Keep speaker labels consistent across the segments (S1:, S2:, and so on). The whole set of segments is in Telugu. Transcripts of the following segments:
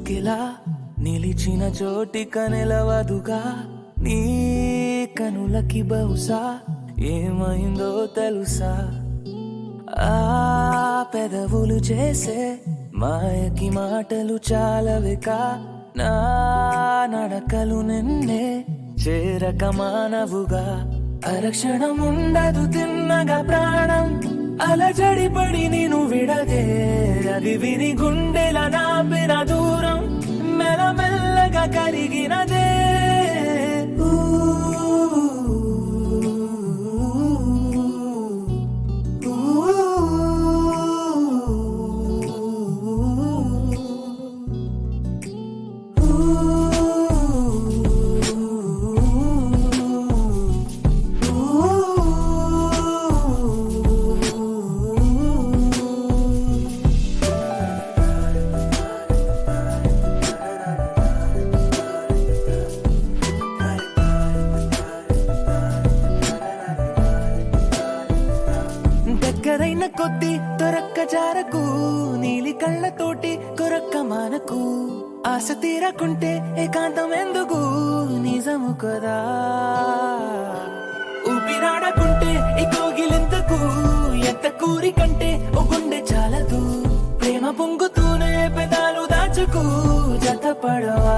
S1: కోకిల నిలిచిన చోటిక నిలవదుగా నీ కనులకి బహుశా ఏమైందో తెలుసా ఆ పెదవులు చేసే మాయకి మాటలు చాలవిక నా నడకలు నిన్నే చేరక మానవుగా అరక్షణం ఉండదు తిన్నగా ప్రాణం అలజడి పడి నేను విడదే అది విని గుండెల నాపిన దూరం మెల్లమెల్లగా కరిగినదే దగ్గరైన కొద్ది దొరక్క జారకు నీలి కళ్ళతోటి కొరక్క మానకు ఆశ తీరకుంటే ఏకాంతం ఎందుకు నిజము కదా ఊపిరాడకుంటే ఈ కోగిలెందుకు ఎంత కూరి కంటే ఓ గుండె చాలదు ప్రేమ పొంగుతూనే పెదాలు దాచుకు జతపడవా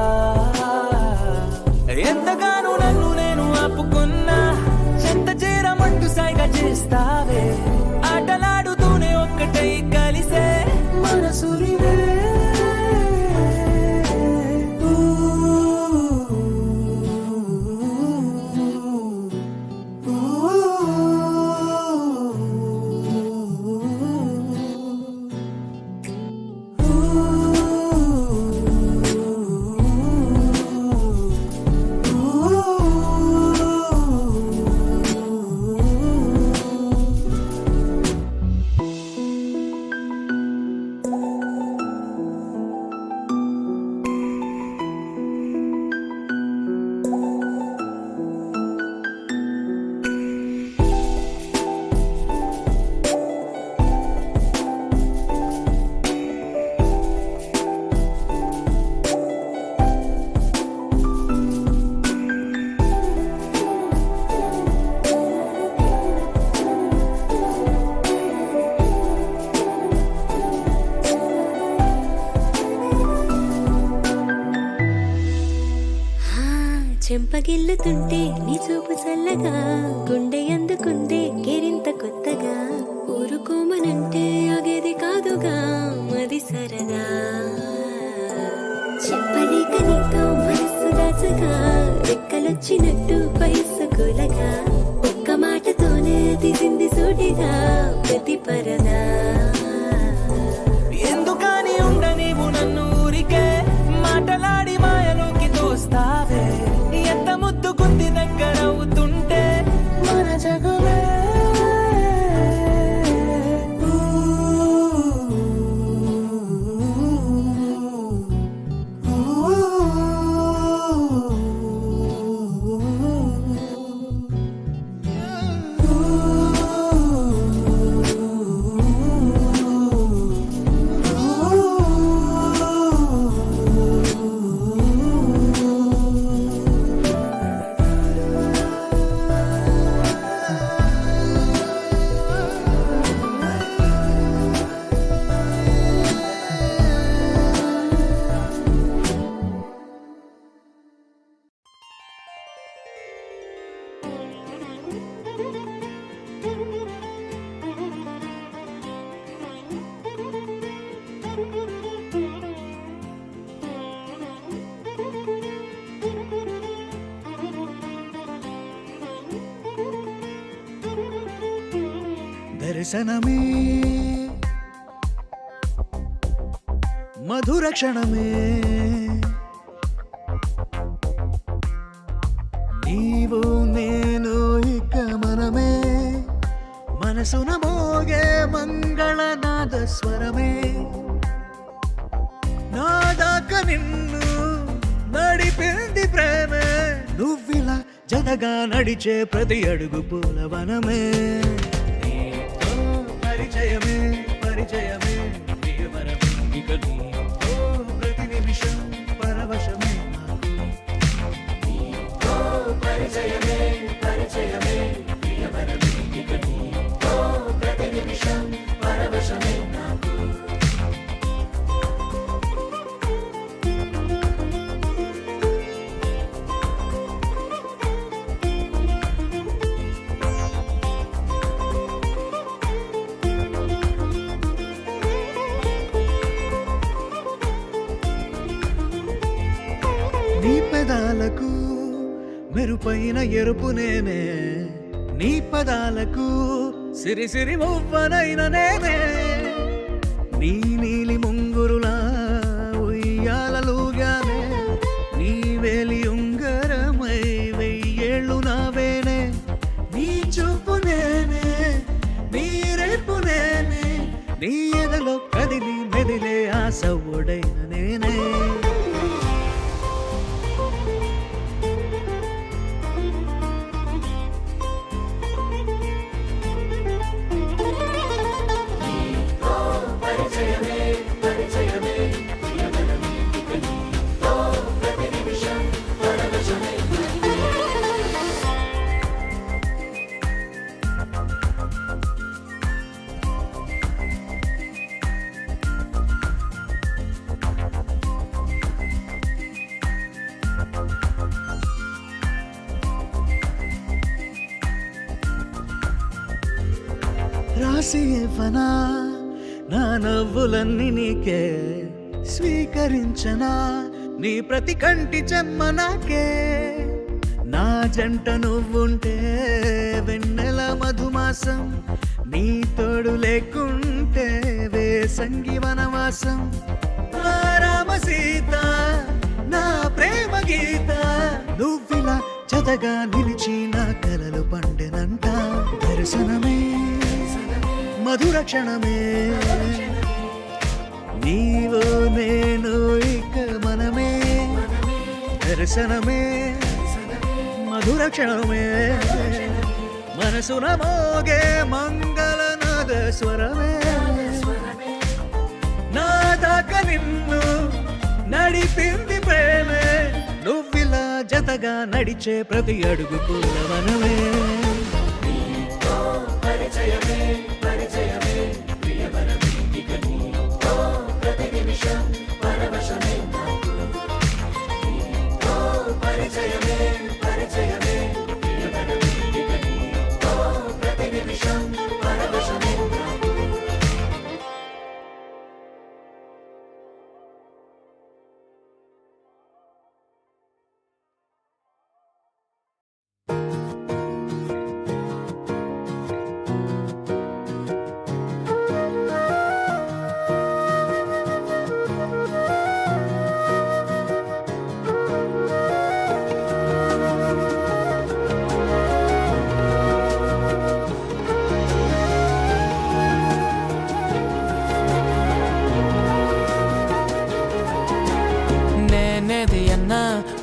S1: ఎంతగానో నన్ను నేను ఆపుకున్నా చెంత చేరమంటూ సాయిగా చేస్తావే ఆటలాడుతూనే ఒక్కటై కలిసే మనసురివే
S2: చెంపగిల్లుతుంటే నీ చూపు చల్లగా గుండె అందుకుందే కేరింత కొత్తగా ఊరుకోమనంటే ఆగేది కాదుగా మది సరదా చెప్పలేక నీతో మనస్సు దాచగా రెక్కలొచ్చినట్టు వయస్సు కూలగా ఒక్క మాటతోనే తీసింది సూటిగా ప్రతి పరదా
S1: ఎందుకని ఉండనివు నన్ను ఊరికే మాటలాడి మాయలోకి తోస్తావే ఎంత ముద్దుకుంది దగ్గరవుతుంటే మన జగమే
S3: దర్శనమే మధుర క్షణమే నీవు నేను ఇక మనమే మనసున మోగే మంగళనాద స్వరమే నాదాక నిన్ను నడిపింది ప్రేమే నువ్విలా జతగా నడిచే ప్రతి అడుగు పూలవనమే పరిచయమే పరిచయమే ప్రియవరమే ఇక నీతో ప్రతి నిమిషం నీ పెదాలకు మెరుపైన ఎరుపు నేనే, నీ పదాలకు సిరి సిరి మువ్వనైన నేనే, నీ నీలి ముంగురులా ఉయ్యాలలుగానే, నీ వేలి ఉంగరమై వెయ్యేళ్ళు నావేనే, నీ చూపు నేనే, నీ రేపు నేనే, నీ ఎదలో కదిలి మెదిలే ఆశ ఒడైన నేనే. రాసి ఇవ్వనా నా నవ్వులన్నీ నీకే, స్వీకరించనా నీ ప్రతి కంటి చెమ్మ నాకే, నా జంట నువ్వుంటే వెన్నెల మధుమాసం, నీ తోడు లేకుంటే వేసంగి వనవాసం, నా రామ సీత నా ప్రేమ గీత, నువ్విలా జతగా నిలిచి నా కలలు పండెనంట, దర్శనమే మధుర క్షణమే, నీవో నేను ఇక మనమే, దర్శనమే మధుర క్షణమే, మనసున మోగే మంగళనాద స్వరమే, నా దాకా నిన్ను నడిపింది ప్రేమే, నువ్విలా జతగా నడిచే ప్రతి అడుగు పూలవనమే.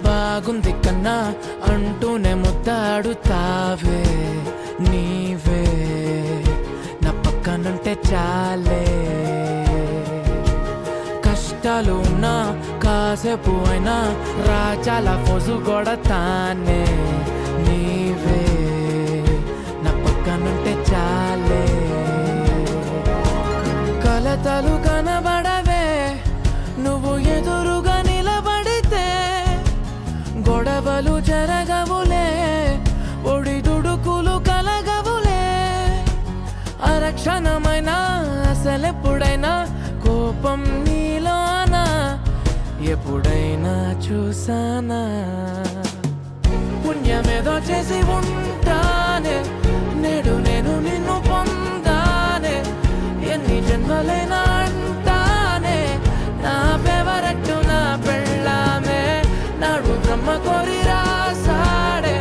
S1: బాగుంది కన్నా అంటూనే ముద్దాడుతావే, నీవే నా పక్కనుంటే చాలే, కష్టాలు ఉన్నా కాసేపు అయినా రాజాల ఫోజు కొడతానే, నీవే నా పక్కనుంటే చాలే, కలతలు కనబడవే నువ్వు ఎదురుగా నిలబడితే, గొడవలు జరగవులే ఒడిదుడుకులు కలగవులే, అరక్షణమైనా అసలెప్పుడైనా కోపం నీలోనా ఎప్పుడైనా చూసానా, పుణ్యమేదో చేసి ఉంటానే నేడు నేను నిన్ను పొందానే, ఎన్ని జన్మలైనా అంటానే నా ఫేవరెట్ నా పెళ్ళామే, నాడు బ్రహ్మ కోరి రాసాడే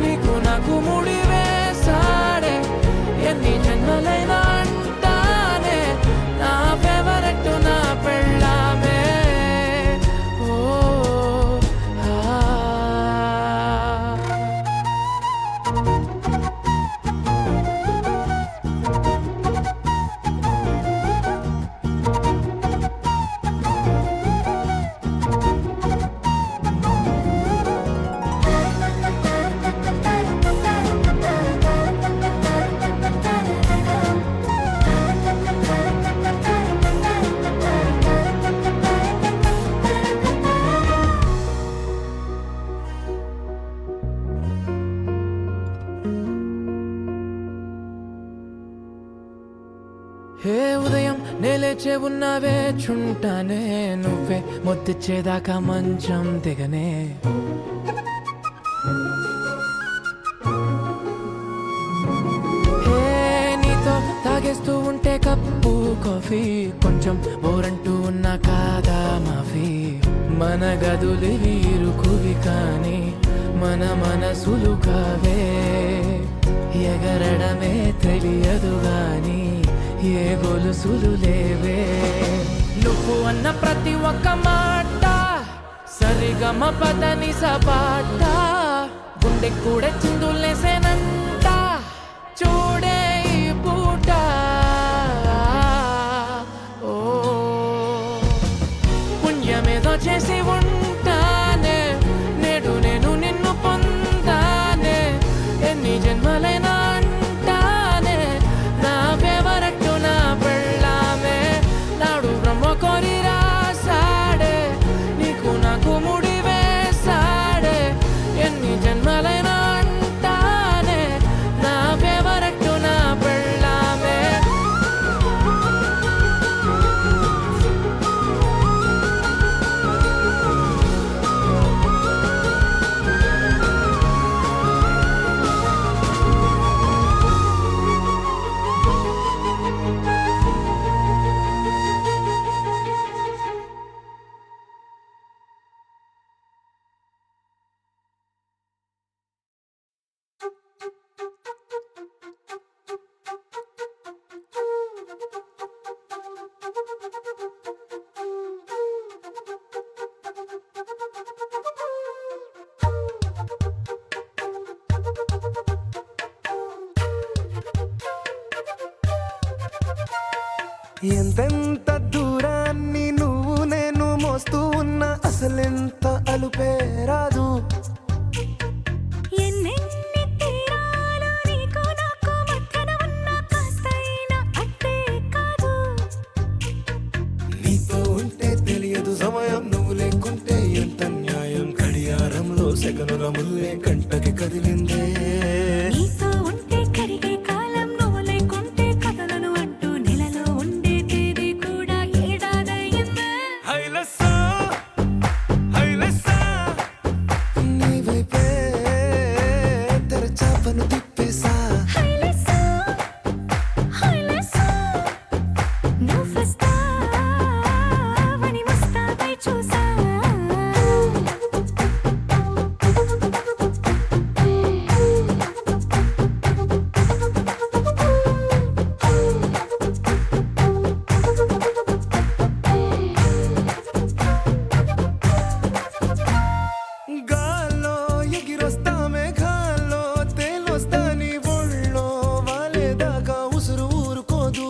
S1: నీకు నాకు ముడి వేసాడే, ఎన్ని జన్మలైనా అంటానే నా ఫేవరెట్ నా పెళ్ళామే. ఓ లేచే ఉన్నవే చుంటానే నువ్వే ముద్దిచ్చేదాకా మంచం దిగనే తాగేస్తూ ఉంటే కప్పు కాఫీ కొంచెం బోరంటూ ఉన్నా కాదా మాఫీ మన గదులు వీరుకువి కానీ మన మనసులు కావే ఎగరడమే తెలియదు గాని ఏ గొలుసులు లేవే నువ్వు అన్న ప్రతి ఒక్క మాట సరిగమ పదని సపాట గుండె కూడా చిందులేసేనంట చూడే పూట ఓ పుణ్యమేదో చేసి ఉంటానే నేడు నేను నిన్ను పొందానే ఎన్ని జన్మలైనా అంటానే నా ఫేవరెట్ నా పెళ్ళామే నాడు బ్రహ్మ కోరి రాసాడే నీకు నాకు ముడి వేసాడే ఎన్ని జన్మలైనా అంటానే నా ఫేవరెట్ నా పెళ్ళామే
S4: ఎంతెంత దూరాన్ని నువ్వు నేను మోస్తూ ఉన్నా అసలెంత అలుపే రాదు
S2: ఎన్నెన్ని తీరాలు నీకు నాకు మధ్యన ఉన్న కాస్తైనా అట్టే కాదు
S4: నీతో ఉంటే తెలియదు సమయం నువ్వు లేకుంటే ఎంత న్యాయం గడియారంలో సెకనుల ముల్లే కంటకి కదిలిందే
S2: నీతో ఉంటే కరిగే కాలం నువ్వు లేకుంటే కథలను అంటూ నెలలో ఉండే తేదీ కూడా ఏడాదయ్యిందే
S4: హైలెస్సా హైలెస్సా నీ వైపే తెరచాపను తిప్పేసా
S2: హైలెస్సా హైలెస్సా నువ్వు వస్తావని ముస్తాబై చూసా
S4: గాల్లో ఎగిరొస్తా మేఘాల్లో తేలొస్తా నీ ఒళ్ళో వాలేదాకా ఉసురు ఊరుకోదు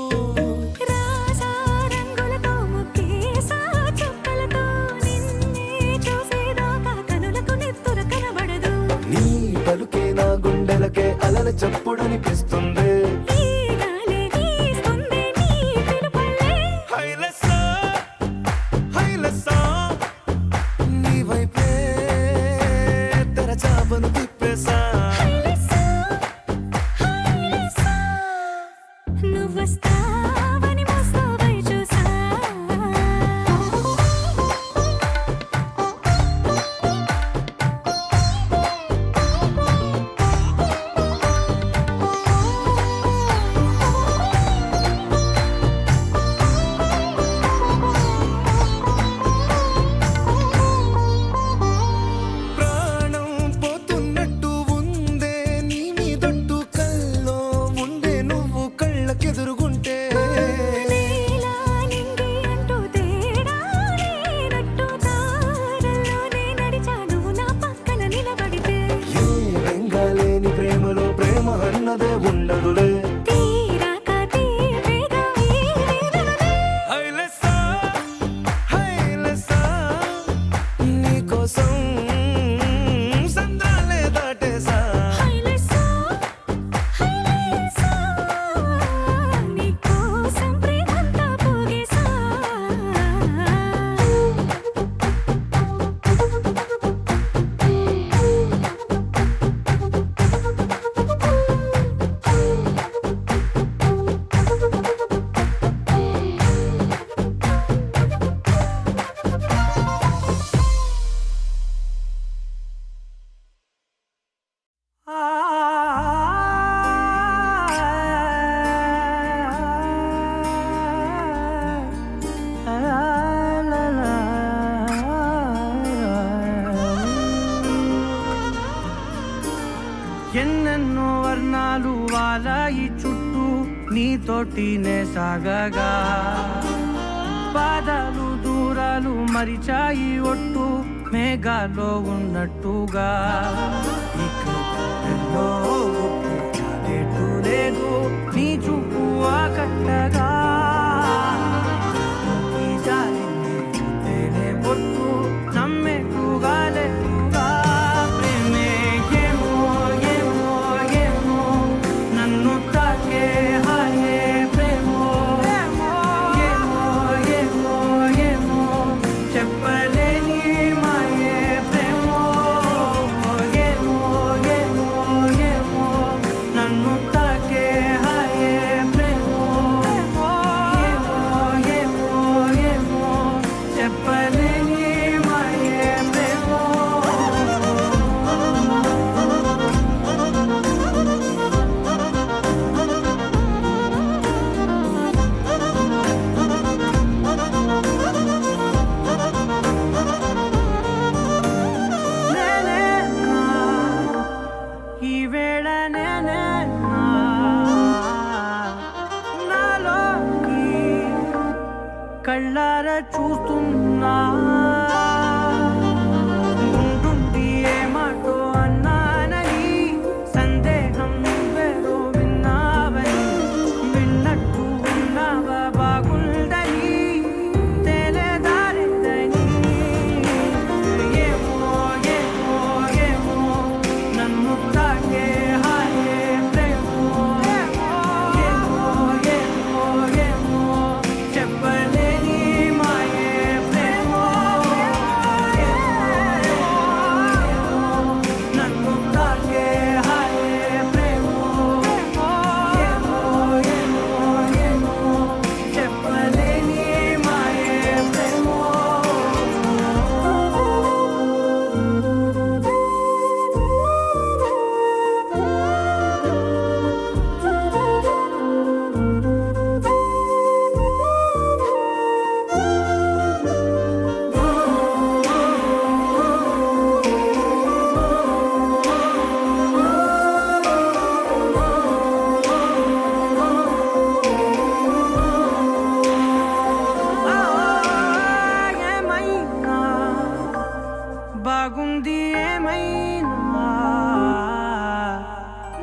S2: రాజా రంగులతో ముక్కేసా చుక్కలతో నిన్నే చూసేదాకా కనులకు నెత్తుర కనబడదు
S4: నీ పలుకే నా గుండెలకే అలల చప్పుడనిపిస్తుంది
S2: ఈ గాలి వీస్తుంది నీ పిలుపుల్లే
S4: హైలెస్సా హైలెస్సా నీ వైపే తెరచాపను తిప్పేసా
S2: హైలెస్సా హైలెస్సా నువ్వు వస్తావని ముస్తాబై చూసా
S4: ప్రాణం పోతున్నట్టు ఉందే నీ మీదొట్టు కల్లో ఉండే నువ్వు కళ్ళకెదురుగుంటే
S2: నేలా నింగి అంటూ తేడా లేనట్టు తారల్లోనే నడిచా నువ్వు నా పక్కన నిలబడితే
S4: ఏ వెంగాలేని ప్రేమలో ప్రేమ అన్నదే ఉండదులే
S2: తీరాక తీపేగా ఈ వేదనలే
S4: హైలెస్సా హైలెస్సా నీకోసం సంద్రాలే దాటేసా
S2: హైలెస్సా హైలెస్సా నీకోసం ప్రేమంతా పోగేసా
S3: ఎన్నెన్నో వర్ణాలు వాలాయి చుట్టూ నీతోటినే సాగగా పాదాలు దూరాలు మరిచాయి ఒట్టు మేఘాలో ఉన్నట్టుగా ఇక ఎన్నో చాలేటు లేదు నీ చూపు ఆకట్టగా ఈ జాలిని చూస్తేనే పొట్టు నమ్మేట్టుగా లేటుగా ప్రేమే ఏమో ఏమో ఏమో నన్ను తాకే హాయే ప్రేమో ఏమో ఏమో ఏమో చెప్పలేని మాయే ప్రేమో ఏమో ఏమో ఏమో నన్ను తాకే హాయే ప్రేమో ఏమో ఏమో ఏమో చెప్పలేని మాయే ప్రేమో నేనేనా ఈ వేళ నేనేనా నాలోకి కళ్ళార చూస్తున్నా ఉంటుండి ఏ మాటో అన్నానని సందేహం నువ్వేదో విన్నావని విన్నట్టు ఉన్నావా బాగుందని తెలియదారిందని ఏమో ఏమో ఏమో నన్ను తాకే హాయే ప్రేమో ఏమో ఏమో ఏమో చెప్పలేని మాయే ప్రేమో నన్ను తాకే హాయే ప్రేమో ఏమో ఏమో ఏమో చెప్పలేని మాయే ప్రేమో ఏమైనా బాగుంది ఏమైనా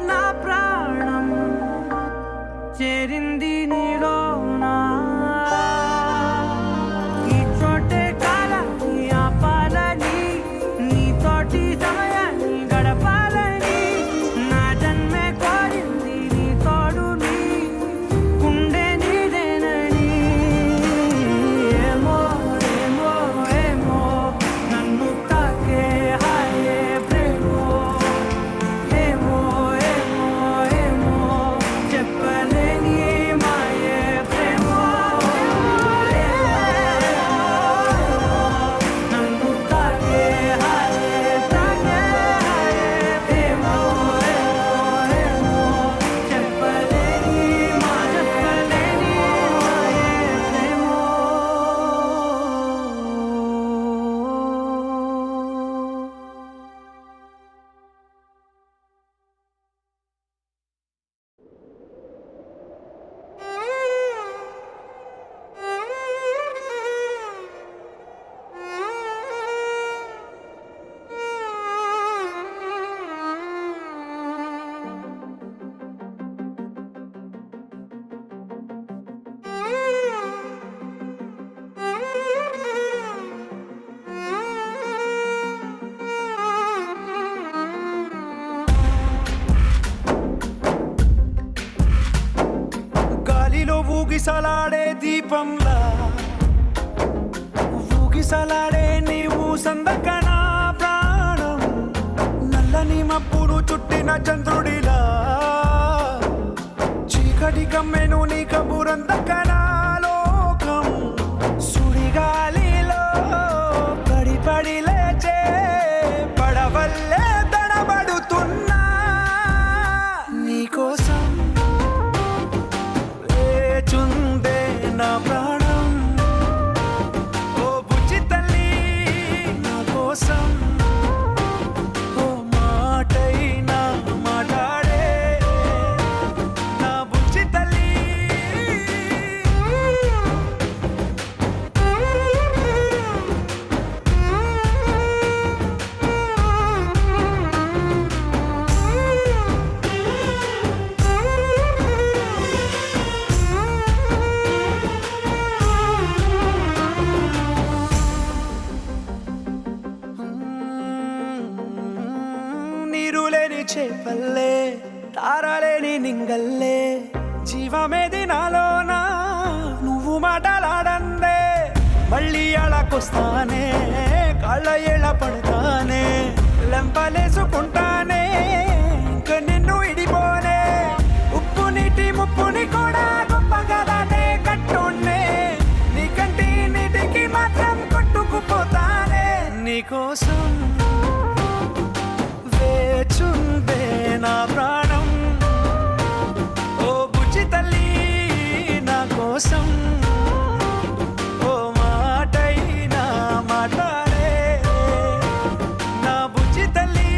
S3: నా ప్రాణం చేరింది నీలోనా ఈ చోటే కాలాన్ని ఆపాలని నీతోటి సమయాన్ని గడపాలని నా జన్మే కోరింది నీ తోడుని గుండె నీదేనని ఏమో ఏమో ఏమో నన్ను తాకే హాయే ప్రేమో ఏమో ఏమో ఏమో చెప్పలేని మాయే ప్రేమో నన్ను తాకే హాయే ప్రేమో ఏమో చెప్పలేని మాయే ప్రేమో
S4: గాలిలో ఊగిసలాడే దీపంలా ఊగిసలాడే నీవు సందకన ప్రాణం నల్లని మబ్బును చుట్టిన చంద్రుడిలా చీకటి కమ్మెను నీ కబురందకన లోకం సుడిగాలిలో పడి లేచే పడవల్లే తడబడుతున్నా నీకోసం లేచుందే నా ప్రాణం ఓ బుజ్జి తల్లి నా కోసం ఓ మాటైనా మాట
S3: చేపల్లే తారలేని నింగల్లే జీవమేది నాలోనా నువ్వు మాటలాడందే మళ్ళీ అలాకొస్తానే కాళ్ళ ఏళ్ళ పడతానే లెంపలేసుకుంటానే ఇంక నిన్ను ఇడిపోనే ఉప్పు నీటి ముప్పుని కూడా గొప్పగా దాటే కట్టున్నే నీ కంటి నీటికి మాత్రం కొట్టుకుపోతానే నీకోసం వేచుందే నా ప్రాణం ఓ బుజ్జి తల్లి నా కోసం ఓ మాటైనా మాట్లాడే నా బుజ్జి తల్లి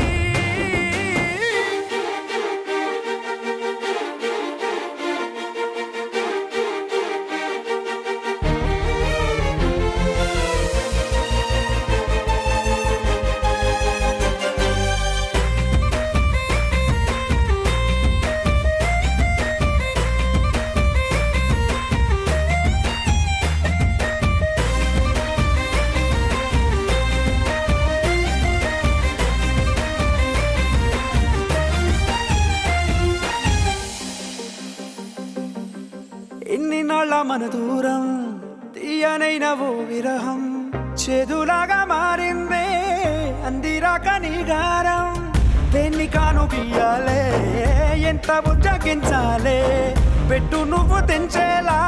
S3: ఎన్ని నాళ్ళ మన దూరం తీయనైన ఓ విరహం చేదులాగా మారిందే అందిరాక నీ గారం దేన్ని కాను బియ్యాలే ఎంత బుజ్జగించాలే పెట్టు నువ్వు తెంచేలా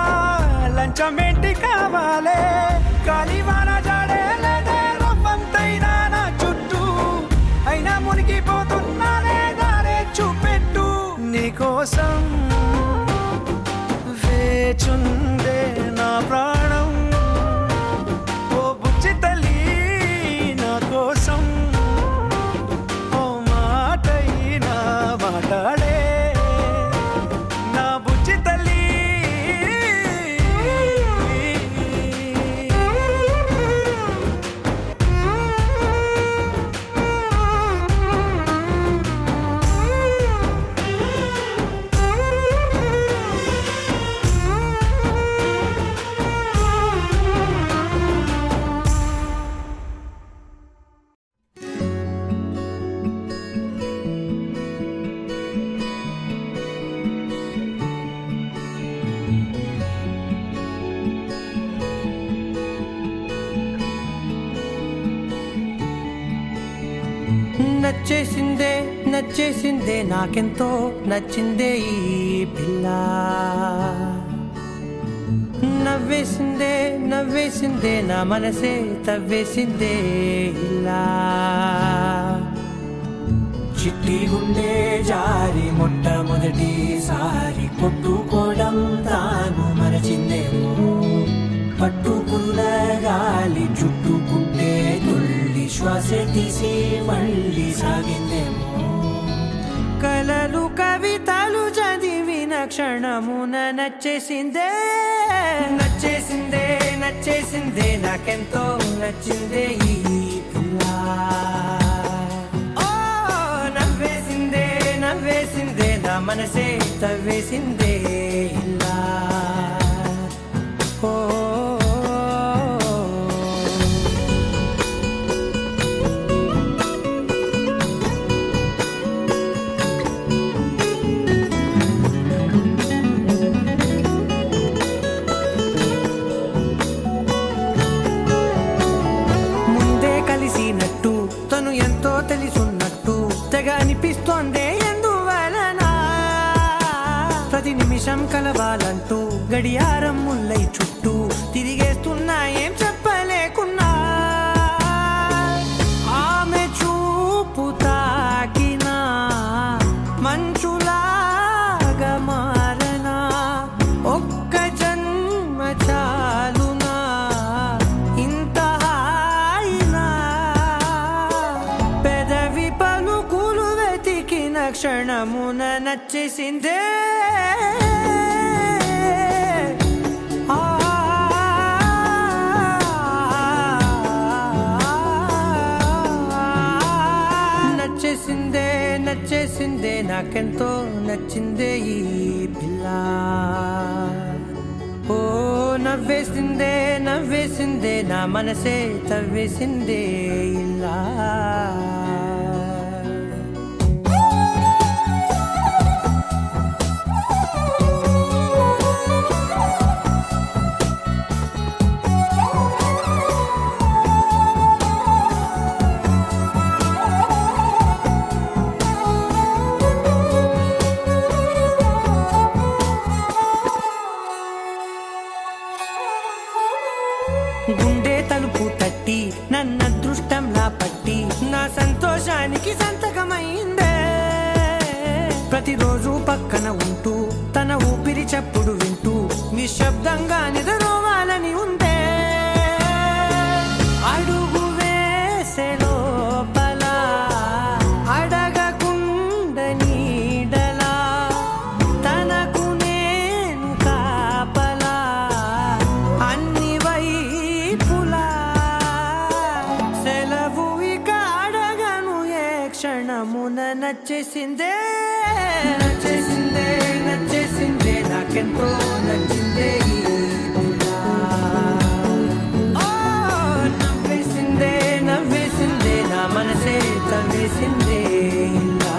S3: లంచమేంటి కావాలే కాలివాన జాడేలేదే రవ్వంతైనా నా చుట్టూ అయినా మునిగిపోతున్నానే దారే చూపెట్టు నీకోసం వేచుందే నా ప్రాణం ఓ బుజ్జి తల్లి నా కోసం ఓ మాటైనా మాట్లాడే నా బుజ్జి తల్లి
S1: నచ్చేసిందే నచ్చేసిందే నాకెంతో నచ్చిందే ఈ పిల్ల నవ్వేసిందే నవ్వేసిందే నా మనసే తవ్వేసిందే ఇలా చిట్టి గుండె జారి మొట్టమొదటిసారి కొట్టుకోవడం తాను మరచిందేమో పట్టుకున్న గాలి చుట్టుకుంటే తుల్లి శ్వాస తీసి మళ్ళీ సాగిందేమో కలలు కవితలు చదివిన క్షణమున నచ్చేసిందే నచ్చేసిందే నచ్చేసిందే నాకెంతో నచ్చిందే ఈ పిల్ల ఓ నవ్వేసిందే నవ్వేసిందే నా మనసే తవ్వేసిందే ఇలా ఓ తను ఎంతో తెలుసున్నట్టు తెగ అనిపిస్తోందే ఎందువలన ప్రతి నిమిషం కలవాలంటూ గడియారం ముల్లై చుట్టూ తిరిగేస్తున్నా ఏం చెప్పలేకున్నా ఆమె చూపు తాకినా మంచులాగా మారనా ఒక్క జన్మ చాలునా ఇంత క్షణమున నచ్చేసిందే నచ్చేసిందే నచ్చేసిందే నాకెంతో నచ్చిందే ఈ పిల్ల ఓ నవ్వేసిందే నవ్వేసిందే నా మనసే తవ్వేసిందే ఇలా సంతోషానికి సంతకమైందే. ప్రతిరోజు పక్కన ఉంటూ తన ఊపిరి చప్పుడు వింటూ నిశ్శబ్దంగా నిద్రోవాలని ఉందే. అడుగు వేసే లోపల అడగకుండా నీడలా తనకు నేను కాపలా అన్ని వైపులా. సెలవు ఇక అడగను ఏ క్షణమున నచ్చేసిందే నచ్చేసిందే నచ్చేసిందే నాకెంతో నచ్చిందే ఈ పిల్ల. ఓ నవ్వేసిందే నవ్వేసిందే నా మనసే తవ్వేసిందే ఇలా.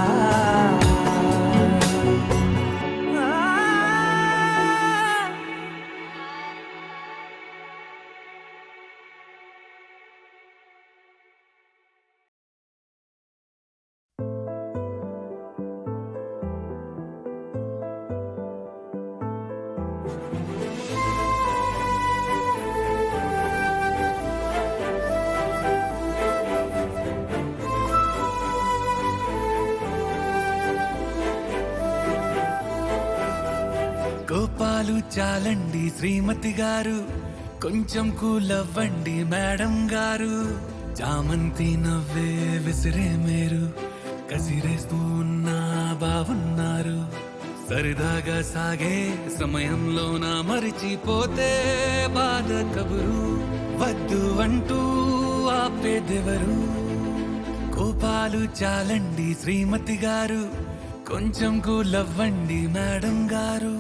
S3: కోపాలు చాలండి శ్రీమతి గారు, కొంచెం కూలవ్వండి మేడం గారు. చామంతి నవ్వే విసిరే మేరు, కసిరేస్తూ ఉన్నా బాగున్నారు. సరదాగా సాగే సమయంలో నా మరిచిపోతే బాధ కబురు. వద్దు అంటూ ఆపేదెవరు. కోపాలు చాలండి శ్రీమతి గారు, కొంచెం కూలవ్వండి మేడం గారు.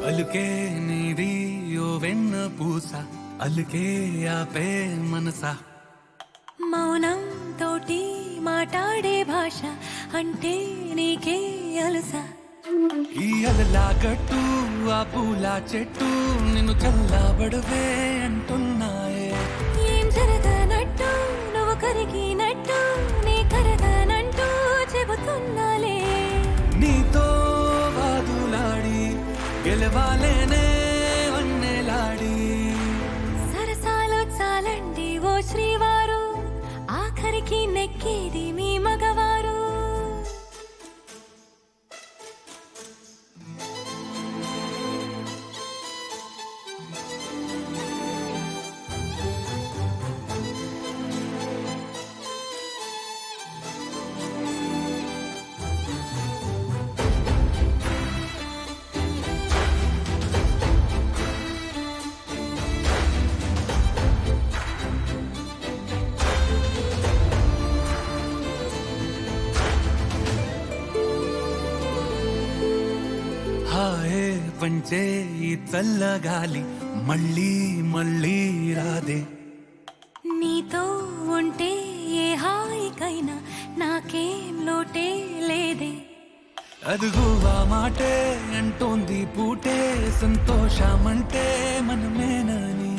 S3: అలుకే నీది ఓ వెన్న పూస, అలుకే ఆపే మనసా.
S2: మౌనం తోటి మాట్లాడే భాష అంటే నీకే అలుసా.
S3: ఈ అలలా గట్టు ఆ పూల చెట్టు నిన్ను చల్లబడవే అంటున్నాయే.
S2: ఏం జరగనట్టు నువ్వు కరిగినట్టు నీ కరగనంటూ చెబుతున్నాలే.
S3: నీతో వాదులాడి గెలవాలేనే వన్నెలాడి.
S2: సరసాలు చాలండి ఓ శ్రీవారు, ఆఖరికి నెక్కేది మీ మగవారు.
S3: హాయే పంచే ఈ చల్లగాలి మళ్ళీ మళ్ళీ రాదే.
S2: నీతో ఉంటే ఏ హాయికైనా నాకేం లోటే లేదే.
S3: అదుగు ఆ మాటే అంటోంది పూటే, సంతోషమంటే మనమేనని.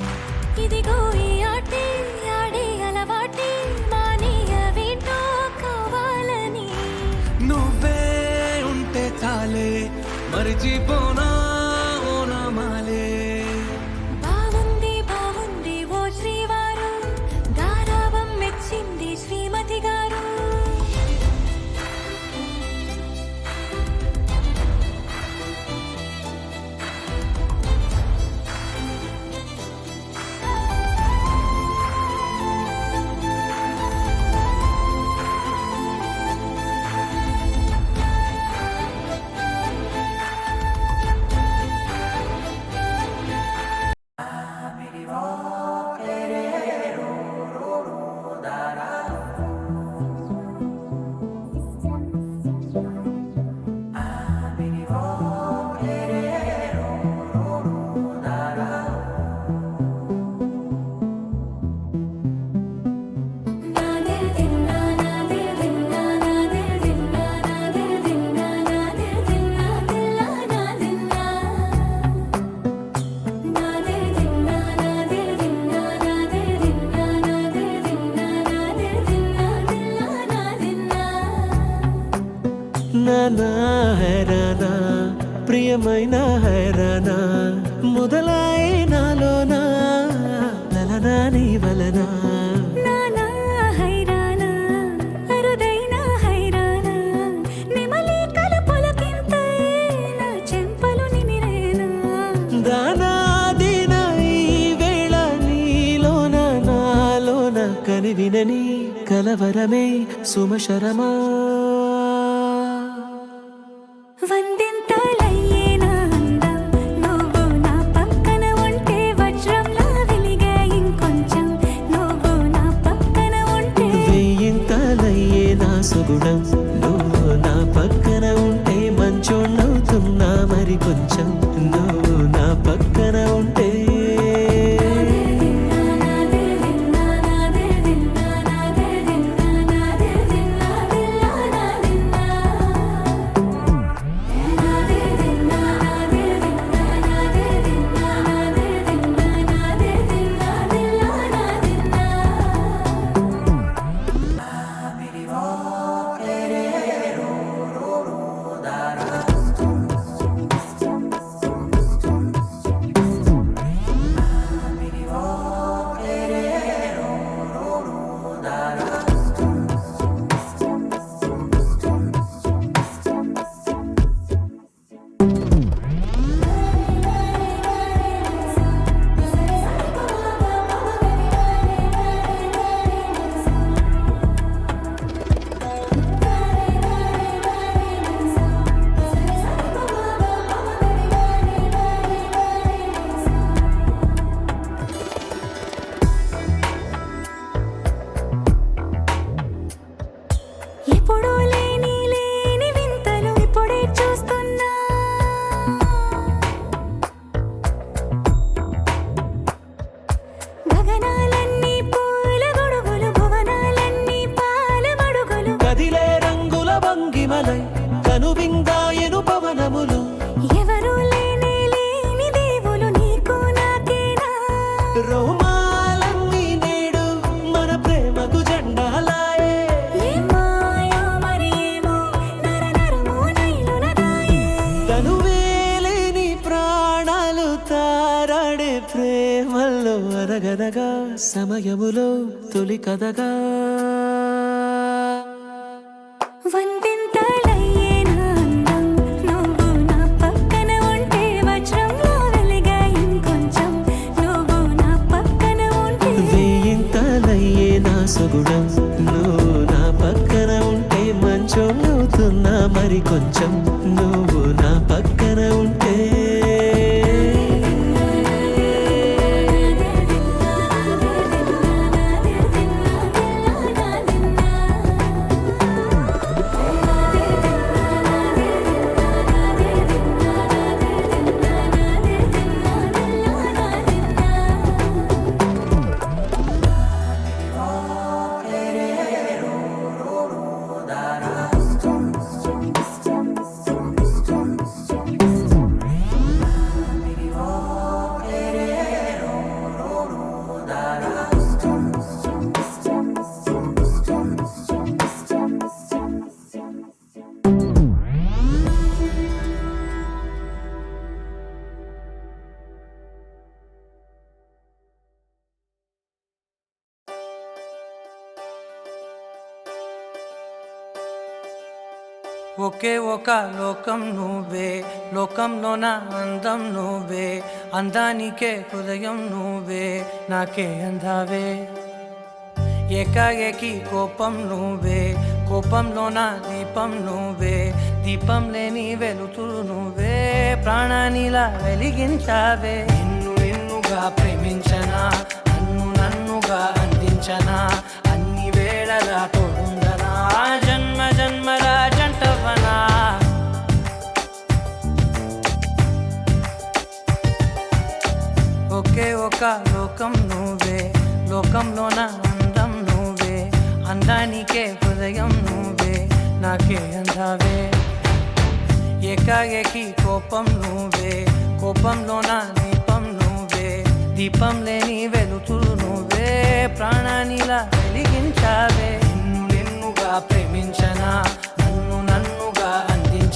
S2: ఇదిగో ఈ ఆటే ఆడే అలవాటే మానేయవేంటో కావాలని.
S3: నువ్వే ఉంటే చాలే మరిచిపోనా ఓనమాలే.
S2: బాగుంది బాగుంది ఓ శ్రీవారు, గారాబం మెచ్చింది శ్రీమతి గారు.
S5: నా హైరానా ప్రియమైన హైరానా మొదలాయి నాలోనా లలనా నీ వలనా
S2: నానా హైరానా అరుదైన హైరానా నెమలి కలుపులకింతై నా చెంపలు నిమిరేనా
S5: దానాదిన ఈ వేళ నీలోన నాలోన కనివినని కలవరమే సుమశరమా
S2: వందింతలయ్యేనా అందం నువ్వు నా పక్కన ఉంటే వజ్రంలా వెలిగే ఇంకొంచెం నువ్వు నా పక్కన ఉంటే
S5: వెయ్యింతలయ్యే నా సుగుణం నువ్వు నా పక్కన ఉంటే మంచోణ్ణవుతున్నా మరి కొంచెం నువ్వు నా పక్కన ఉంటే
S2: ఎప్పుడూ లేని వింతలు ఇప్పుడే చూస్తున్నా గగనాలన్నీ పూల గొడుగులు భువనాలన్నీ పాల మడుగులు
S5: కదిలే రంగుల భంగిమలై కనువిందాయను పవనములు
S2: ఎవరూ లేని దేవులు నీకు నాకేనా
S5: రోమాలన్నీ నేడు మన ప్రేమకు జెండాలాయే
S2: ఏ మాయో మరి ఏమో నరనరమో నైలున దాయే
S5: తనువేలేని ప్రాణాలు తారాడే ప్రేమల్లో అరగనగా సమయములో తొలి కథగా
S2: వందింతలయ్యేనా అందం నువ్వు నా పక్కన ఉంటే వజ్రంలా వెలిగే ఇంకొంచెం నువ్వు నా పక్కన ఉంటే
S5: వెయ్యింతలయ్యే నా సుగుణం నువ్వు నా పక్కన ఉంటే మంచోణ్ణవుతున్నా మరి కొంచెం నువ్వు నా పక్కన ఉంటే
S1: ఒకే ఒక లోకం నువ్వే లోకంలో నా అందం నువ్వే అందానికే హృదయం నువ్వే నాకే అందావే ఏకాఏకి కోపం నువ్వే కోపంలో నా దీపం నువ్వే దీపం లేని వెలుతురు నువ్వే ప్రాణానిలా వెలిగించావే నిన్నుగా ప్రేమించనా నన్నుగా అందించనా అన్ని వేళలా తోడుందనా జన్మ జన్మల జంటవనా ఒకే ఒక లోకం నువ్వే లోకంలో నా అందం నువ్వే అందానికే హృదయం నువ్వే నాకే అందావే ఏకాఏకి కోపం నువ్వే కోపంలో నా దీపం నువ్వే దీపం లేని వెలుతురు నువ్వే ప్రాణానిలా వెలిగించావే నిన్నుగా ప్రేమించనా నన్నుగా అందించనా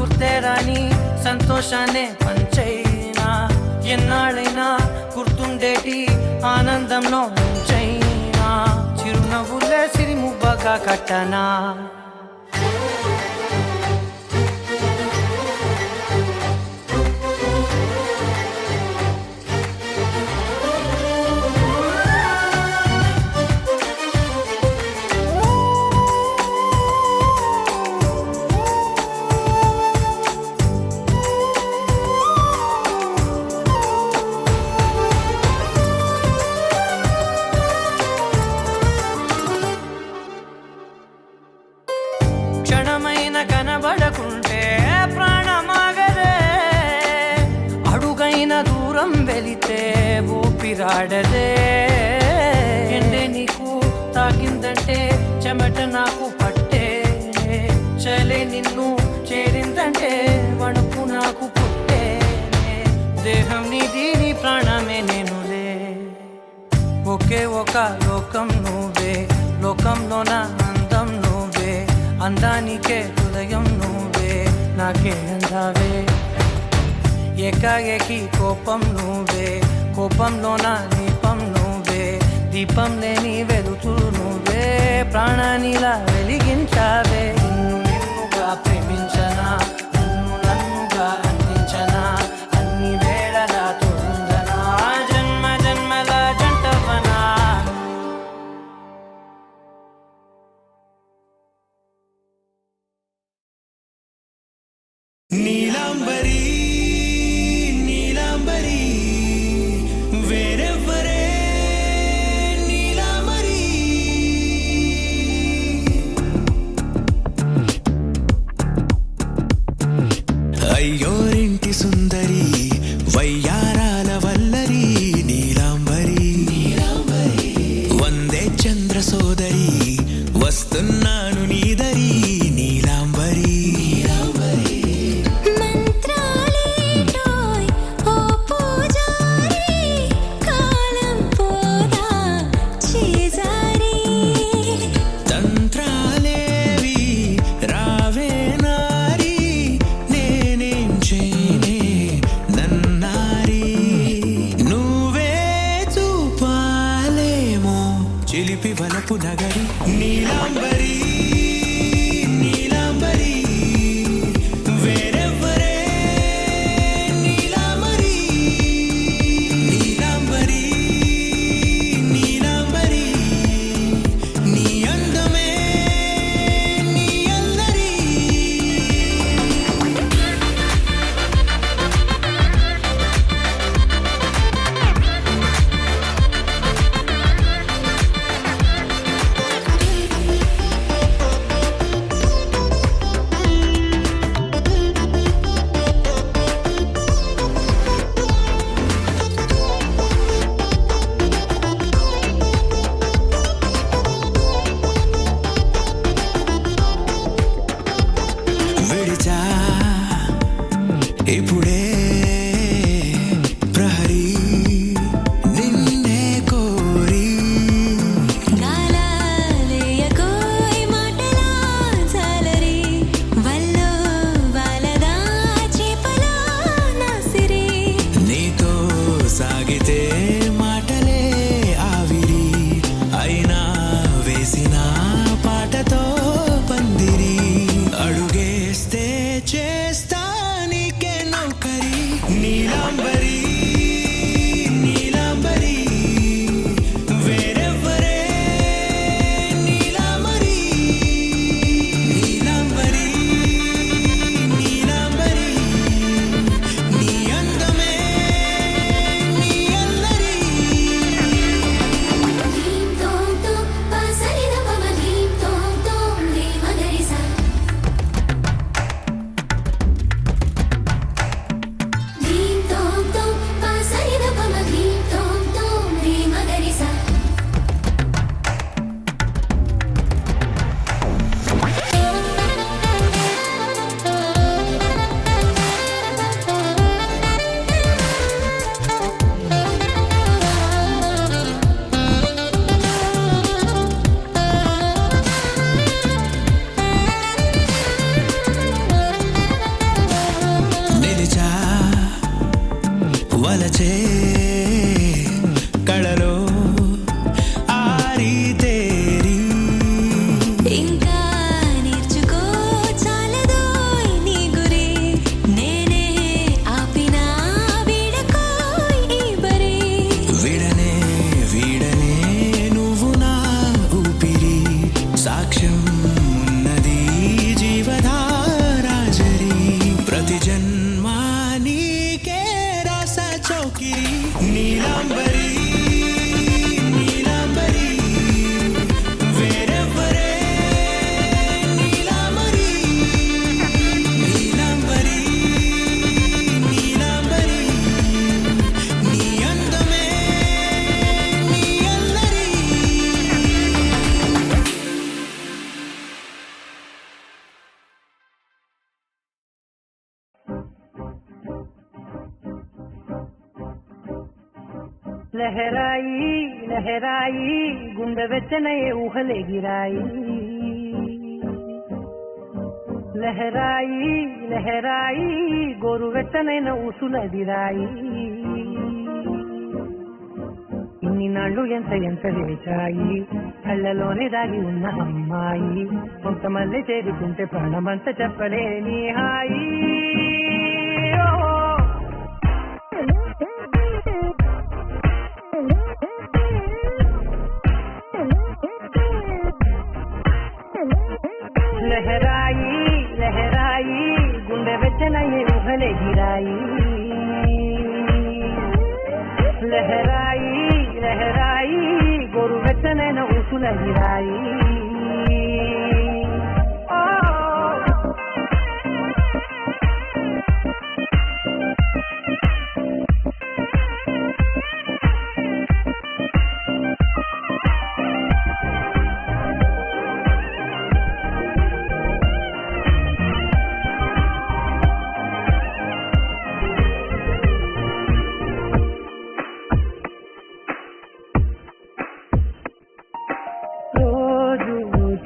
S1: గుర్తే రాని సంతోషాన్నే పంచైనా ఎన్నాళ్ళైనా గుర్తుండేటి ఆనందంలో నుంచైనా చిరునవ్వులే సిరిముబ్బగా కట్టనా క్షణమైన కనబడకుంటే ప్రాణమాగదే అడుగైన దూరం వెళితే ఊపిరాడదే ఎండే నీకు తాకిందంటే చెమట నాకు పట్టే చలే నిన్ను చేరిందంటే వణుకు నాకు పుట్టే దేహం నీది నీ ప్రాణమే నేనులే ఒకే ఒక లోకం నువ్వే లోకంలోన అందం నువ్వే అందానికే హృదయం నువ్వే నాకే అందావే ఏకాఏకి కోపం నువ్వే కోపంలోన దీపం నువ్వే దీపం లేని వెలుతురు నువ్వే ప్రాణానిలా వెలిగించావే నిన్ను నిన్నుగా ప్రేమించనా నన్ను నన్నుగా అందించనా అన్ని వేళలా తోడుందనా జన్మ జన్మల జంటవనా
S3: నీలాంబరి నీలాంబరి వేరెవ్వరే నీలాంబరి అయ్యోరింటి సుందరి వయ్యారాల వల్లరి నీలాంబరి వందే చంద్ర సోదరి వస్తున్నాను నీదరి నీలాంబరి
S2: మంత్రాలేటోయ్ ఓ పూజారి కాలం పోదా చేజారి
S3: తంత్రాలేవి రావే నారి నేనేం చేయనే నన్నారి నువ్వే చూపాలేమో చిలిపి వలపు నగరి నీలాంబరి నీలాంబరి వేరెవ్వరే నీలాంబరి నీలాంబరి నీలాంబరి నీ అందమే నీ అల్లరి విడిచా ఇప్పుడే ప్రహరీ నిన్నే కోరి
S2: గాలాలేయకోయ్ మాటలా జాలరి వల్లో వాలదా చేపలా నాసిరి
S3: నీతో సాగితే మాటలే ఆవిరి అయినా వేసిన పాటతో పందిరి అడుగేస్తే చేస్తా నీకే నౌకరి పంచే కళలో ఆరి తేరి
S2: ఇంకా నేర్చుకో చాలదోయ్ నీ గురి నేనే ఆపినా వీడకోయ్ ఈ బరి
S3: విడనే వీడనే నువ్వు నా ఊపిరి సాక్ష్యం ఉన్నది జీవధారాజరి ప్రతి జన్మా నీకే రాస చౌకిరి నీలాంబరి నీలాంబరి వేరెవ్వరే నీలాంబరి నీలాంబరి నీలాంబరి నీ అందమే నీ అల్లరి
S1: లహరాయి లహరాయి గుండె వెచ్చనయే ఊహలెగిరాయి లహరాయి లహరాయి గోరు వెచ్చనైన ఊసులదిరాయి ఇన్ని నాళ్ళు ఎంత ఎంత వేచాయి కళ్ళలోనే దాగి ఉన్న అమ్మాయి కొంతమంది చేరుకుంటే ప్రాణమంతా చెప్పలేని హాయి ఓ లహరాయి లహరాయి గుండె వెచ్చనయ్యే ఊహలెగిరాయి లహరాయి లహరాయి గోరు వెచ్చనైన ఊసులగిరాయి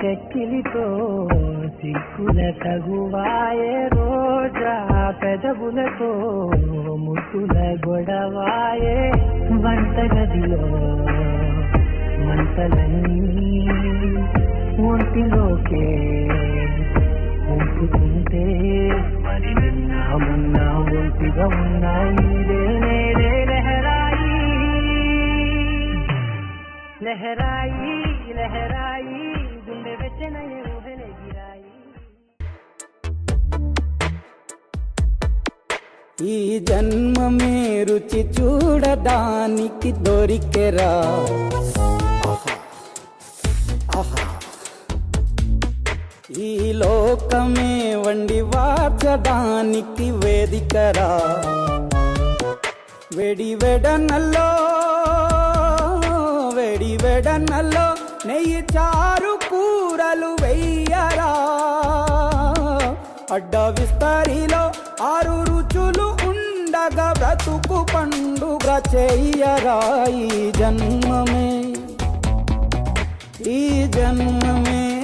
S1: చెక్కిలితో సిక్కుల తగువాయే రోజా పెదవులతో ముట్టుల గొడవాయే వంటగదిలో మంటలన్నీ ఒంటిలోకే ఉంపుతుంటే మరి నిన్న మొన్న ఒంటిగా ఉన్నాయి నేడే లహరాయి లహరాయి లహరాయి గుండె వెచ్చనయ్యే ఊహలెగిరాయి
S6: ఈ జన్మమే రుచి చూడడానికి దొరికెరా ఈ లోకమే వండి వార్చడానికి వేదికరా వెడి వెడనల్లో నెయ్యి చారు కూరలు వెయ్యరా అడ్డ విస్తరిలో 6 రుచులు ఉండగా బ్రతుకు పండుగ చెయ్యరా ఈ జన్మమే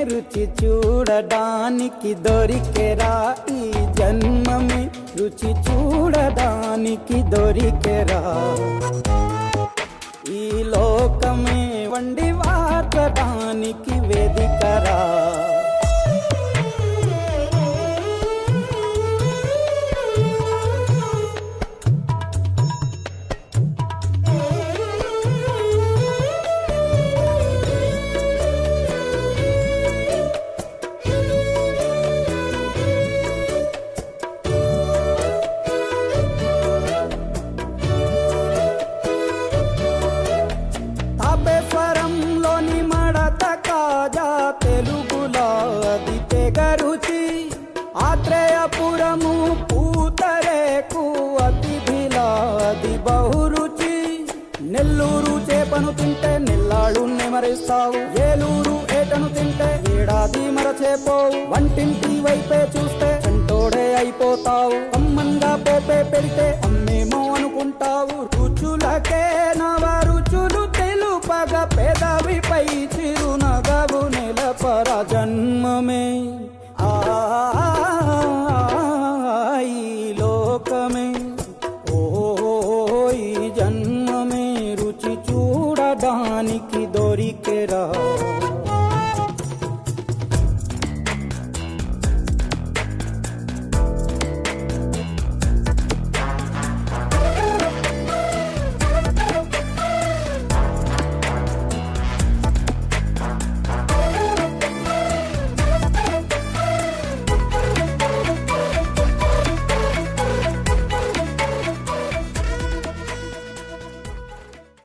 S6: రుచి చూడడానికి దొరికెరా ఈ జన్మమే రుచి చూడడానికి దొరికెరా ఈ లోకమే వండి వార్చడానికి వేదికరా తాపేశ్వరంలోని మడత కాజా తెలుగులో అది తెగరుచి ఆత్రేయపురము పూతరేకు అతిథిలా అది బహురుచి నెల్లూరు చేపను తింటే నెల్లాళ్ళు నెమరేస్తావు ఏలూరు ఏటను తింటే ఏడాది మరచేపోవు వంటింటి వైపే చూస్తే చంటోడే అయిపోతావు అమ్మంగా పోపే పెడితే అమ్మేమో అనుకుంటావు రుచులకే నవర